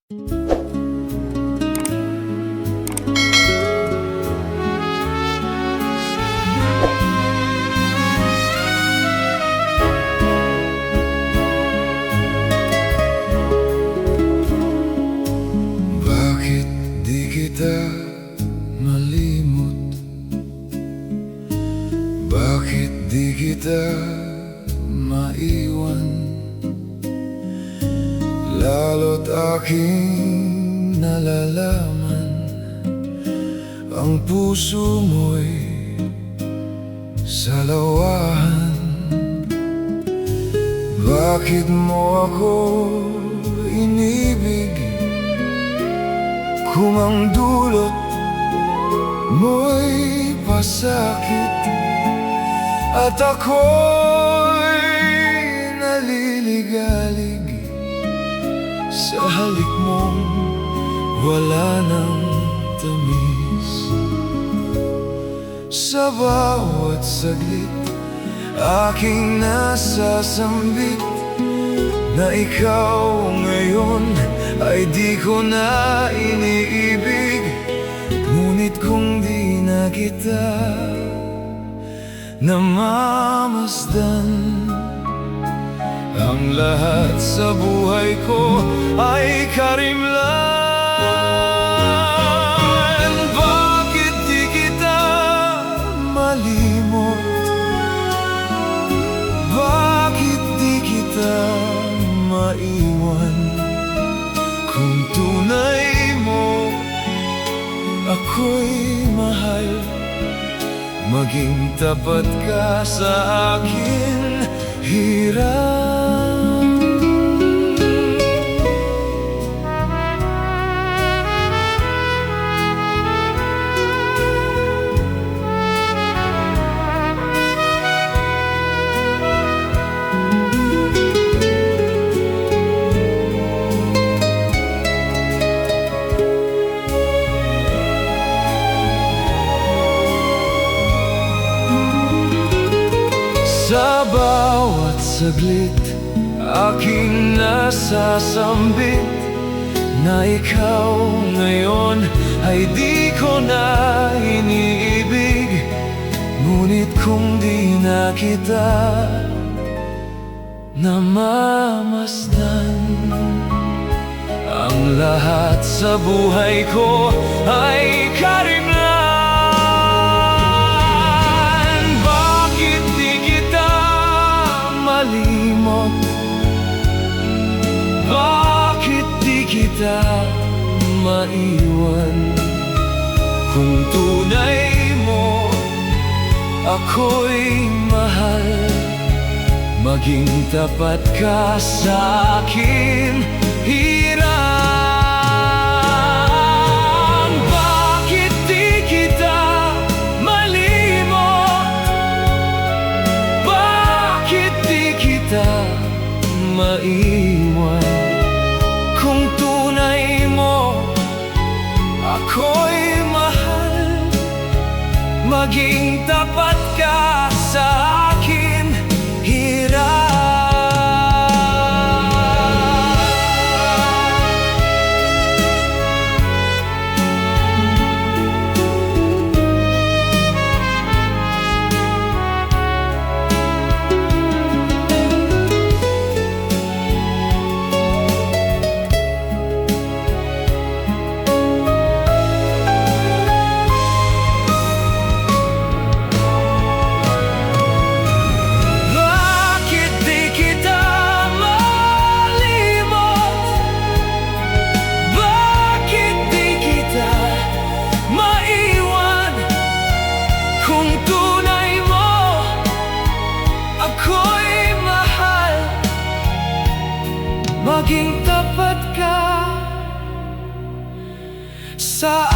Bakit di kita malimot? Bakit di kita maiwan? Lalo't aking nalalaman ang puso mo'y salawahan. Bakit mo ako inibig kung ang dulot mo'y pasakit at ako'y naliligalig sa halik mong wala ng tamis? Sa bawat saglit aking nasasambit na ikaw ngayon ay di ko na iniibig. Ngunit kung di na kita namamasdan, ang lahat sa buhay ko ay karimlan. Bakit di kita malimot? Bakit di kita maiwan? Kung tunay mo ako'y mahal, maging tapat ka sa akin, hirap. Sa bawat saglit aking nasasambit na ikaw ngayon ay di ko na iniibig. Ngunit kung di na kita namamasdan, ang lahat sa buhay ko ay karimlan. Bakit di kita maiwan? Kung tunay mo ako'y mahal, maging tapat ka sa akin, hirap. Bakit di kita malimot? Bakit di kita maiwan? Kung tunay mo ako'y mahal, maging tapat ka sa akin, hirap. Maging tapat ka sa